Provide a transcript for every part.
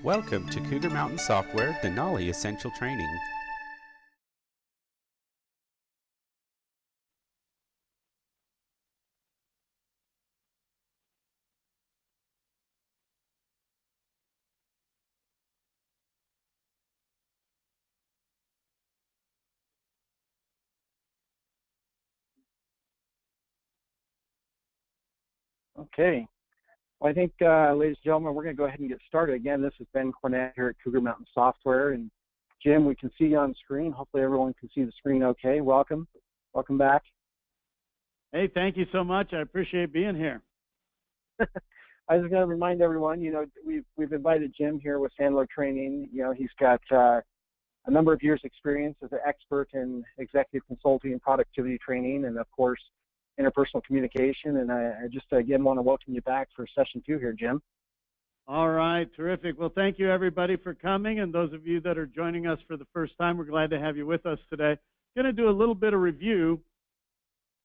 Welcome to Cougar Mountain Software Denali Essential Training. Okay. Well, I think, ladies and gentlemen, we're going to go ahead and get started. Again, this is Ben Cornett here at Cougar Mountain Software. And Jim, we can see you on screen. Hopefully everyone can see the screen okay. Welcome. Welcome back. Hey, thank you so much. I appreciate being here. I was going to remind everyone, we've invited Jim here with Sandler Training. He's got a number of years experience as an expert in executive consulting and productivity training, and of course, interpersonal communication. And I just, again, want to welcome you back for session 2 here, Jim. All right, terrific. Well, thank you, everybody, for coming. And those of you that are joining us for the first time, we're glad to have you with us today. Going to do a little bit of review.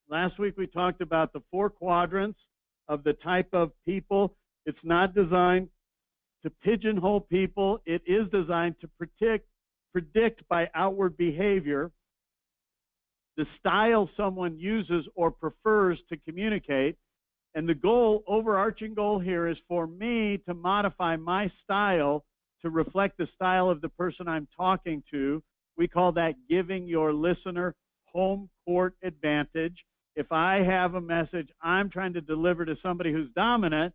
Last week, we talked about the 4 quadrants of the type of people. It's not designed to pigeonhole people. It is designed to predict by outward behavior the style someone uses or prefers to communicate. And the goal, overarching goal here, is for me to modify my style to reflect the style of the person I'm talking to. We call that giving your listener home court advantage. If I have a message I'm trying to deliver to somebody who's dominant,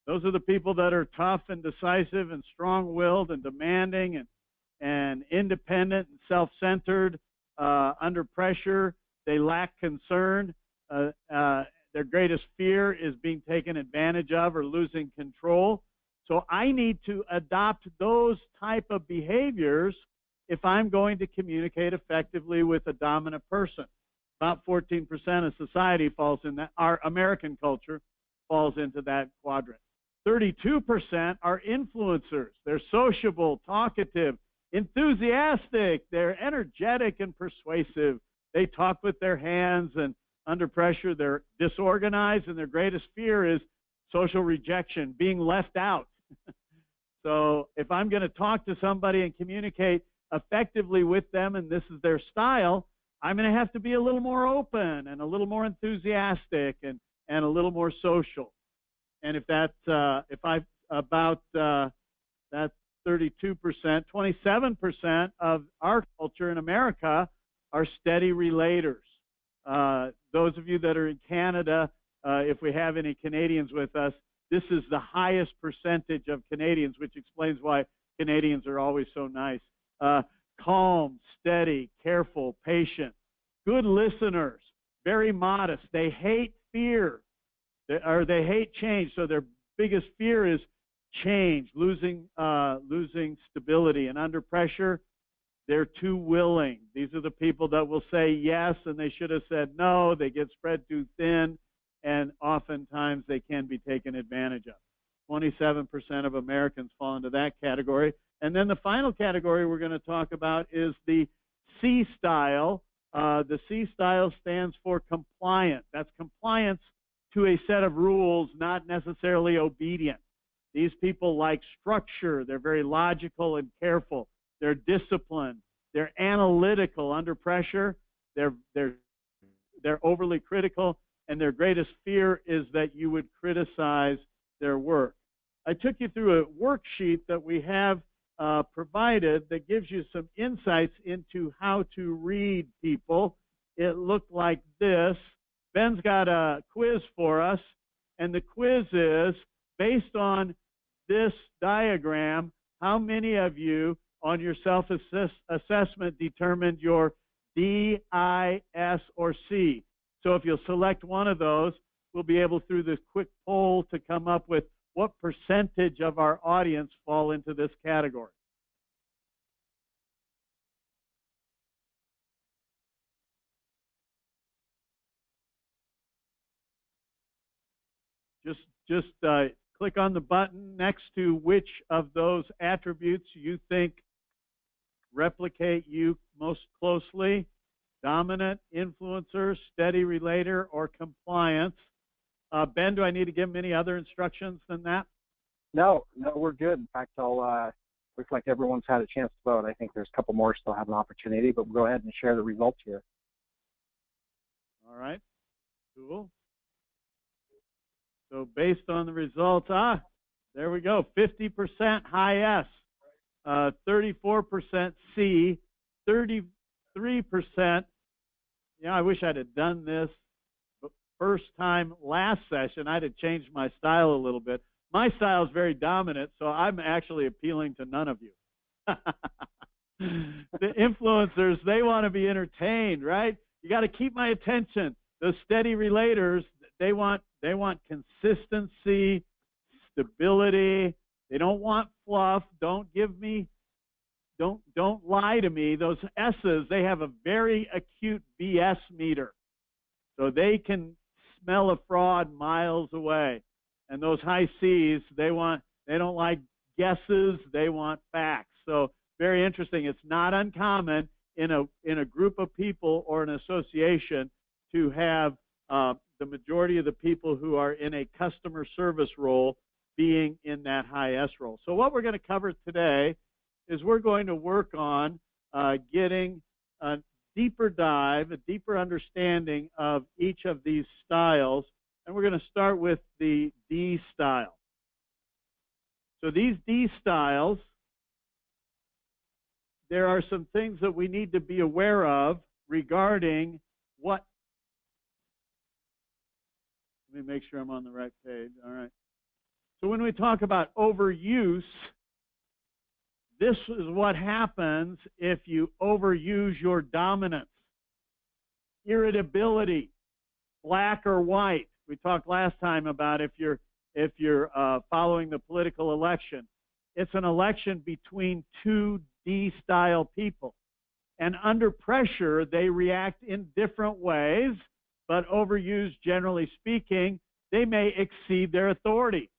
those are the people that are tough and decisive and strong-willed and demanding and independent and self-centered, under pressure. They lack concern. Their greatest fear is being taken advantage of or losing control. So I need to adopt those type of behaviors if I'm going to communicate effectively with a dominant person. About 14% of society falls in that. Our American culture falls into that quadrant. 32% are influencers. They're sociable, talkative, enthusiastic. They're energetic and persuasive. They talk with their hands, and under pressure, they're disorganized, and their greatest fear is social rejection, being left out. So if I'm going to talk to somebody and communicate effectively with them, and this is their style, I'm going to have to be a little more open and a little more enthusiastic and a little more social. And if that's that's 32%, 27% of our culture in America are steady relators. Those of you that are in Canada, if we have any Canadians with us, this is the highest percentage of Canadians, which explains why Canadians are always so nice. Calm, steady, careful, patient, good listeners, very modest. They hate fear, they hate change. So their biggest fear is change, losing stability. And under pressure, they're too willing. These are the people that will say yes, and they should have said no. They get spread too thin, and oftentimes they can be taken advantage of. 27% of Americans fall into that category. And then the final category we're going to talk about is the C style. The C style stands for compliant. That's compliance to a set of rules, not necessarily obedient. These people like structure. They're very logical and careful. They're disciplined. They're analytical under pressure. They're overly critical, and their greatest fear is that you would criticize their work. I took you through a worksheet that we have provided that gives you some insights into how to read people. It looked like this. Ben's got a quiz for us, and the quiz is based on this diagram. How many of you on your self-assessment determined your D, I, S, or C? So if you'll select one of those, we'll be able through this quick poll to come up with what percentage of our audience fall into this category. Just click on the button next to which of those attributes you think replicate you most closely: dominant, influencer, steady relator, or compliance. Ben, do I need to give him any other instructions than that? No, no, we're good. In fact, I'll looks like everyone's had a chance to vote. I think there's a couple more still have an opportunity, but we'll go ahead and share the results here. All right, cool. So based on the results, there we go, 50% high S, 34% C, 33%, I wish I'd have done this first time last session. I'd have changed my style a little bit. My style is very dominant, so I'm actually appealing to none of you. The influencers, they want to be entertained, right? You got to keep my attention. The steady relators, they want consistency, stability. They don't want fluff. Don't lie to me. Those S's, they have a very acute BS meter, so they can smell a fraud miles away. And those high C's, they don't like guesses, they want facts. So very interesting. It's not uncommon in a group of people or an association to have the majority of the people who are in a customer service role being in that high S role. So what we're going to cover today is we're going to work on getting a deeper dive, a deeper understanding of each of these styles. And we're going to start with the D style. So these D styles, there are some things that we need to be aware of regarding what. Let me make sure I'm on the right page. All right. So when we talk about overuse, this is what happens if you overuse your dominance. Irritability, black or white. We talked last time about if you're following the political election. It's an election between two D-style people. And under pressure, they react in different ways, but overused, generally speaking, they may exceed their authority.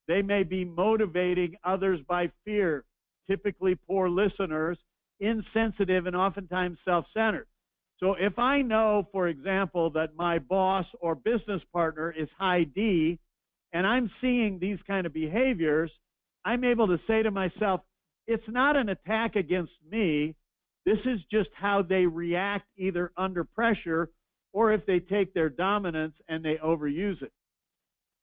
They may be motivating others by fear, typically poor listeners, insensitive, and oftentimes self-centered. So if I know, for example, that my boss or business partner is high D, and I'm seeing these kind of behaviors, I'm able to say to myself, it's not an attack against me. This is just how they react either under pressure or if they take their dominance and they overuse it.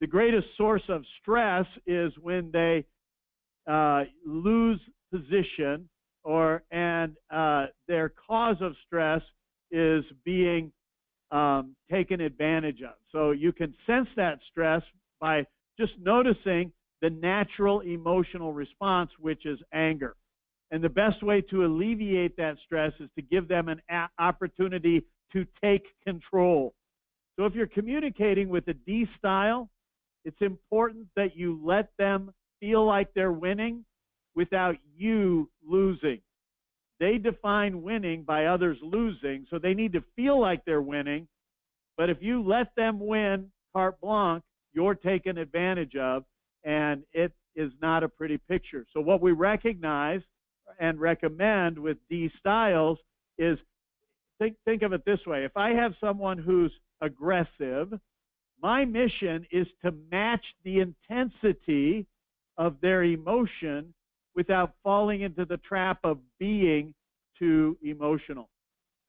The greatest source of stress is when they lose position and their cause of stress is being taken advantage of. So you can sense that stress by just noticing the natural emotional response, which is anger. And the best way to alleviate that stress is to give them an opportunity to take control. So if you're communicating with a D style, it's important that you let them feel like they're winning without you losing. They define winning by others losing, so they need to feel like they're winning. But if you let them win carte blanche, you're taken advantage of, and it is not a pretty picture. So what we recognize and recommend with D styles is think of it this way. If I have someone who's aggressive, my mission is to match the intensity of their emotion without falling into the trap of being too emotional.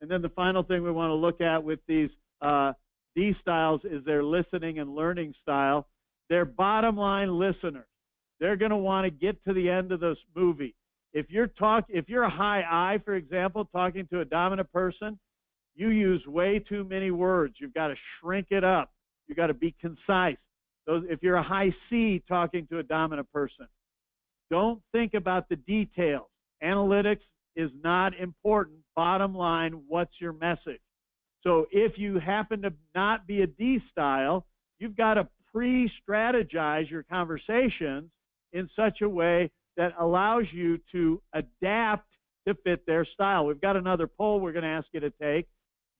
And then the final thing we want to look at with these D styles is their listening and learning style. They're bottom line listeners. They're going to want to get to the end of this movie. If you're a high I, for example, talking to a dominant person, you use way too many words. You've got to shrink it up. You've got to be concise. If you're a high C talking to a dominant person, don't think about the details. Analytics is not important. Bottom line, what's your message? So if you happen to not be a D style, you've got to pre-strategize your conversations in such a way that allows you to adapt to fit their style. We've got another poll we're going to ask you to take.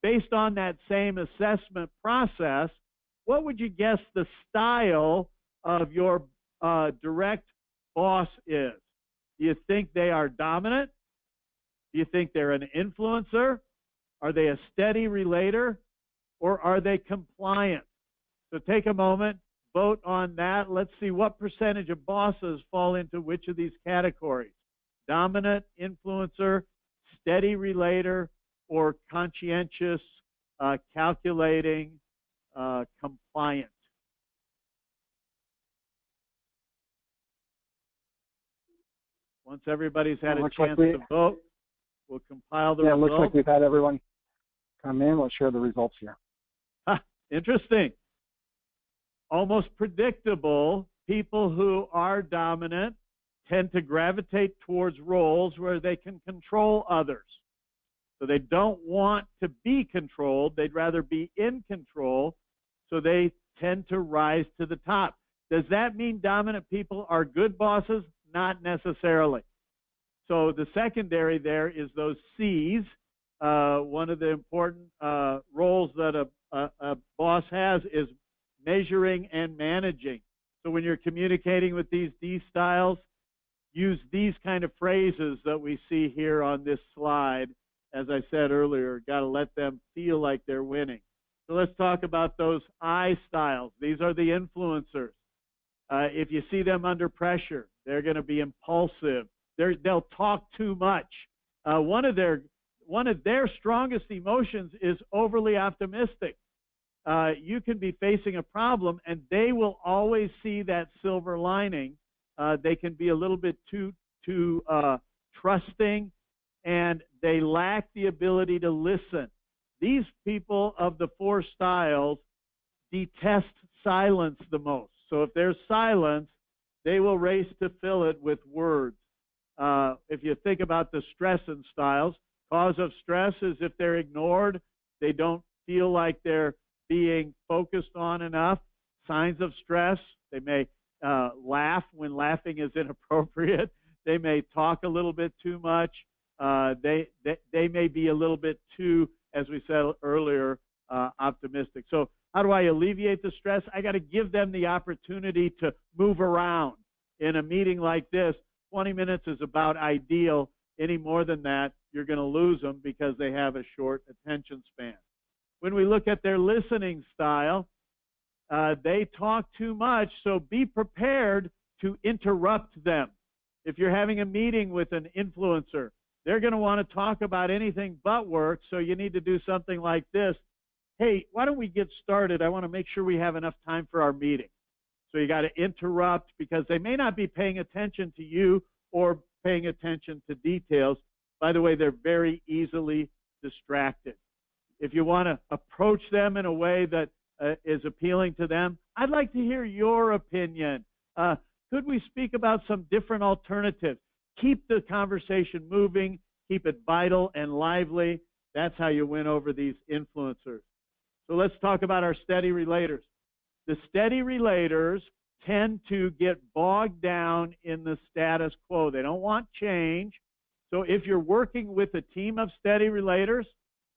Based on that same assessment process, what would you guess the style of your direct boss is? Do you think they are dominant? Do you think they're an influencer? Are they a steady relator? Or are they compliant? So take a moment, vote on that. Let's see what percentage of bosses fall into which of these categories: dominant, influencer, steady relator, or conscientious, calculating, compliant. Once everybody's had a chance to vote, we'll compile the results. Yeah, it looks like we've had everyone come in. We'll share the results here. Interesting. Almost predictable, people who are dominant tend to gravitate towards roles where they can control others. So they don't want to be controlled. They'd rather be in control. So they tend to rise to the top. Does that mean dominant people are good bosses? Not necessarily. So the secondary there is those C's. One of the important roles that a boss has is measuring and managing. So when you're communicating with these D styles, use these kind of phrases that we see here on this slide. As I said earlier, got to let them feel like they're winning. So let's talk about those I styles. These are the influencers. If you see them under pressure, they're going to be impulsive. They'll talk too much. One of their strongest emotions is overly optimistic. You can be facing a problem, and they will always see that silver lining. They can be a little bit too trusting, and they lack the ability to listen. These people of the four styles detest silence the most. So if there's silence, they will race to fill it with words. If you think about the stress and styles, cause of stress is if they're ignored, they don't feel like they're being focused on enough. Signs of stress, they may laugh when laughing is inappropriate. They may talk a little bit too much. They may be a little bit too, as we said earlier, optimistic. So how do I alleviate the stress? I got to give them the opportunity to move around. In a meeting like this, 20 minutes is about ideal. Any more than that, you're going to lose them because they have a short attention span. When we look at their listening style, they talk too much, so be prepared to interrupt them. If you're having a meeting with an influencer, they're going to want to talk about anything but work, so you need to do something like this. Hey, why don't we get started? I want to make sure we have enough time for our meeting. So you got to interrupt because they may not be paying attention to you or paying attention to details. By the way, they're very easily distracted. If you want to approach them in a way that is appealing to them, I'd like to hear your opinion. Could we speak about some different alternatives? Keep the conversation moving, keep it vital and lively. That's how you win over these influencers. So let's talk about our steady relators. The steady relators tend to get bogged down in the status quo. They don't want change. So if you're working with a team of steady relators,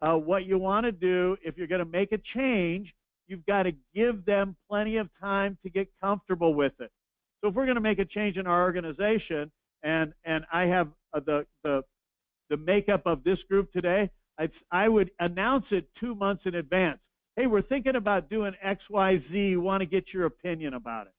what you want to do, if you're going to make a change, you've got to give them plenty of time to get comfortable with it. So if we're going to make a change in our organization, and I have the makeup of this group today, I would announce it 2 months in advance. Hey, we're thinking about doing X, Y, Z. Want to get your opinion about it.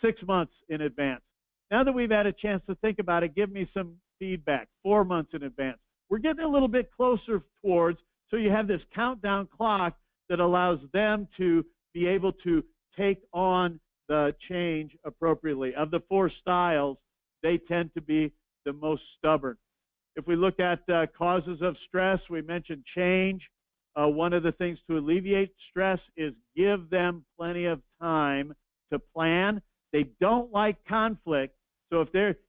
6 months in advance. Now that we've had a chance to think about it, give me some feedback. 4 months in advance. We're getting a little bit closer towards, so you have this countdown clock that allows them to be able to take on the change appropriately. Of the four styles, they tend to be the most stubborn. If we look at causes of stress, we mentioned change. One of the things to alleviate stress is give them plenty of time to plan. They don't like conflict. So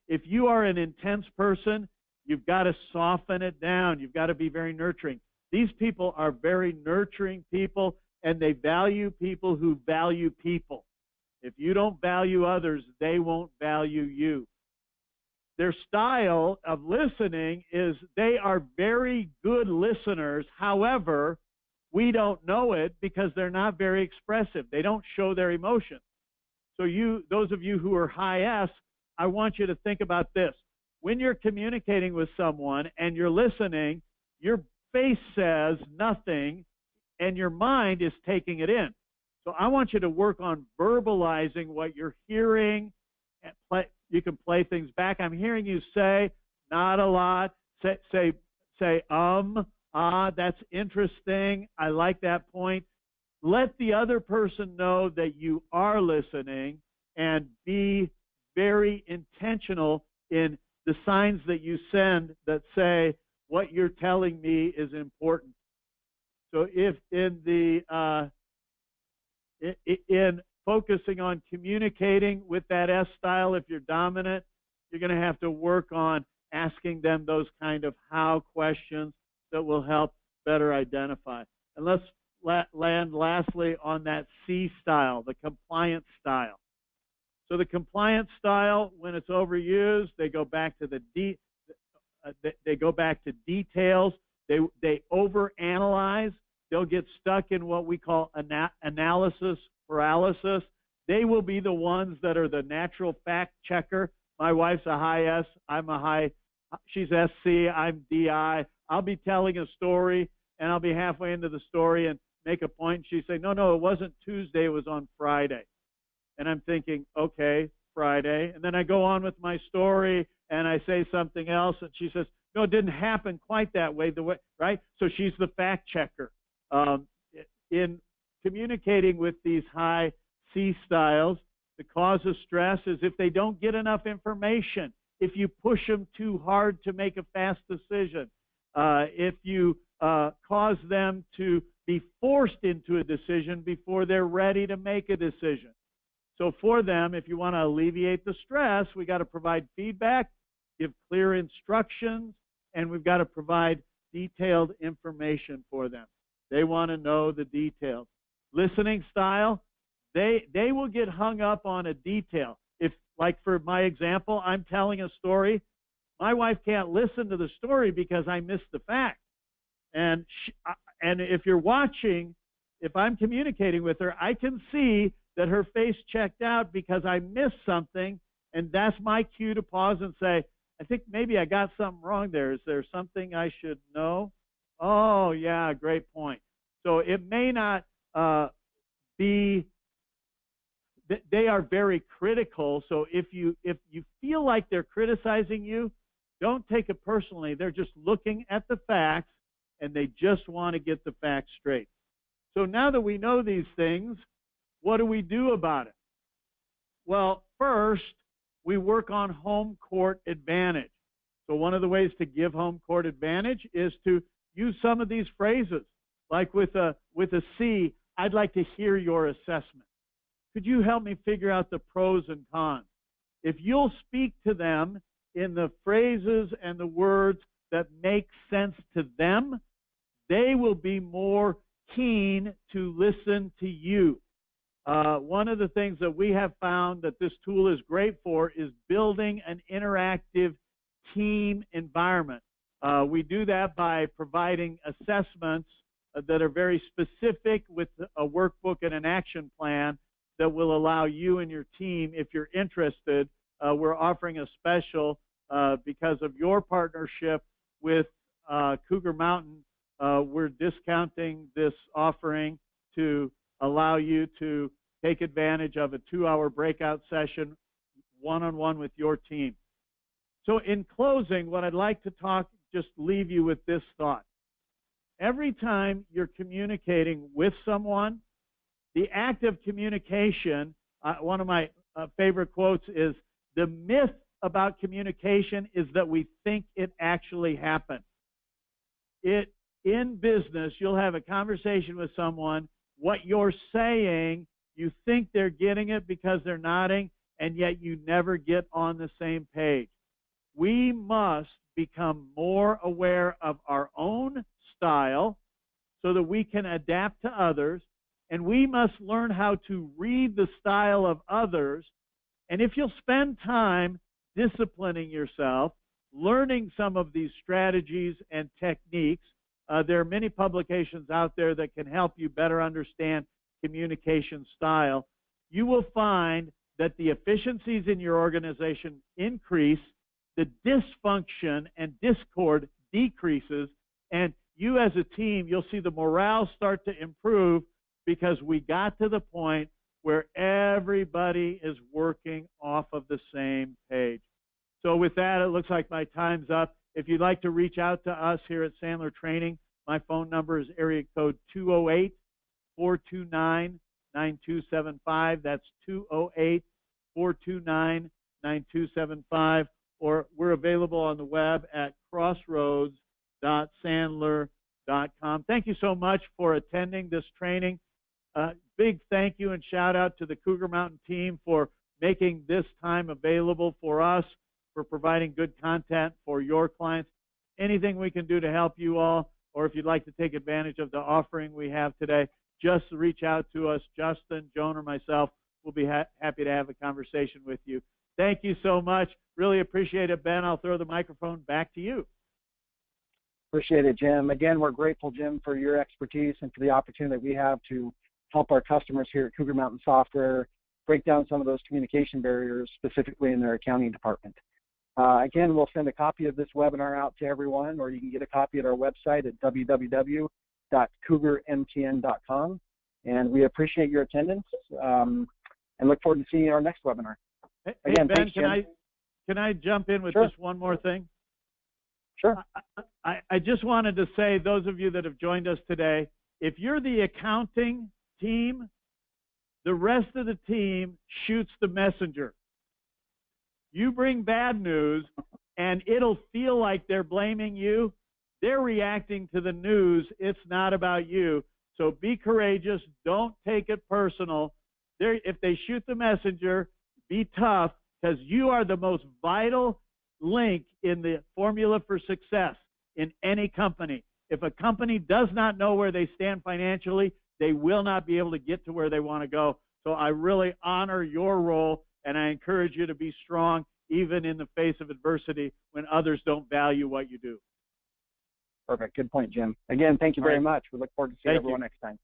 if you are an intense person, you've got to soften it down. You've got to be very nurturing. These people are very nurturing people, and they value people who value people. If you don't value others, they won't value you. Their style of listening is they are very good listeners. However, we don't know it because they're not very expressive. They don't show their emotions. So those of you who are high S, I want you to think about this. When you're communicating with someone and you're listening, your face says nothing and your mind is taking it in. So I want you to work on verbalizing what you're hearing. And you can play things back. I'm hearing you say, not a lot. Say, that's interesting. I like that point. Let the other person know that you are listening, and be very intentional in the signs that you send that say what you're telling me is important. So if in focusing on communicating with that S style, if you're dominant, you're going to have to work on asking them those kind of how questions that will help better identify. And let's land lastly on that C style, the compliance style. So the compliance style, when it's overused, they go back to details. They overanalyze. They'll get stuck in what we call analysis paralysis. They will be the ones that are the natural fact checker. My wife's a high S. I'm a high. She's SC. I'm DI. I'll be telling a story, and I'll be halfway into the story and make a point. And she'd say, no, it wasn't Tuesday. It was on Friday. And I'm thinking, okay, Friday. And then I go on with my story, and I say something else, and she says, no, it didn't happen quite that way, right? So she's the fact checker. In communicating with these high C styles, the cause of stress is if they don't get enough information, if you push them too hard to make a fast decision, if you cause them to be forced into a decision before they're ready to make a decision. So for them, if you want to alleviate the stress, we got to provide feedback, give clear instructions, and we've got to provide detailed information for them. They want to know the details. Listening style, they will get hung up on a detail. If, like for my example, I'm telling a story, my wife can't listen to the story because I missed the fact. And if you're watching, if I'm communicating with her, I can see that her face checked out because I missed something, and that's my cue to pause and say, I think maybe I got something wrong there. Is there something I should know? Oh, yeah, great point. So it may not be, they are very critical. So if you feel like they're criticizing you, don't take it personally. They're just looking at the facts, and they just want to get the facts straight. So now that we know these things, what do we do about it? Well, first, we work on home court advantage. So one of the ways to give home court advantage is to use some of these phrases. Like with a C, I'd like to hear your assessment. Could you help me figure out the pros and cons? If you'll speak to them in the phrases and the words that make sense to them, they will be more keen to listen to you. One of the things that we have found that this tool is great for is building an interactive team environment. We do that by providing assessments that are very specific with a workbook and an action plan that will allow you and your team, if you're interested, we're offering a special because of your partnership with Cougar Mountain. We're discounting this offering to allow you to take advantage of a 2-hour breakout session one-on-one with your team. So in closing, what I'd like to just leave you with this thought. Every time you're communicating with someone, the act of communication, one of my favorite quotes is, the myth about communication is that we think it actually happened. In business, you'll have a conversation with someone, what you're saying, you think they're getting it because they're nodding, and yet you never get on the same page. We must become more aware of our own style so that we can adapt to others, and we must learn how to read the style of others. And if you'll spend time disciplining yourself, learning some of these strategies and techniques, there are many publications out there that can help you better understand communication style. You will find that the efficiencies in your organization increase, the dysfunction and discord decreases, and you as a team, you'll see the morale start to improve because we got to the point where everybody is working off of the same page. So with that, it looks like my time's up. If you'd like to reach out to us here at Sandler Training, my phone number is area code 208-429-9275. That's 208-429-9275. Or we're available on the web at crossroads.sandler.com. Thank you so much for attending this training. Big thank you and shout out to the Cougar Mountain team for making this time available for us, for providing good content for your clients. Anything we can do to help you all, or if you'd like to take advantage of the offering we have today, just reach out to us. Justin, Joan, or myself will be happy to have a conversation with you. Thank you so much. Really appreciate it, Ben. I'll throw the microphone back to you. Appreciate it, Jim. Again, we're grateful, Jim, for your expertise and for the opportunity that we have to help our customers here at Cougar Mountain Software break down some of those communication barriers, specifically in their accounting department. Again, we'll send a copy of this webinar out to everyone, or you can get a copy at our website at www.cougarmtn.com. And we appreciate your attendance and look forward to seeing you in our next webinar. Again, Ben, can I jump in with just one more thing? Sure. I just wanted to say, those of you that have joined us today, if you're the accounting team, the rest of the team shoots the messenger. You bring bad news, and it'll feel like they're blaming you. They're reacting to the news. It's not about you. So be courageous. Don't take it personal. If they shoot the messenger, be tough, because you are the most vital link in the formula for success in any company. If a company does not know where they stand financially, they will not be able to get to where they want to go. So I really honor your role, and I encourage you to be strong, even in the face of adversity when others don't value what you do. Perfect. Good point, Jim. Again, thank you very much. We look forward to seeing everyone next time.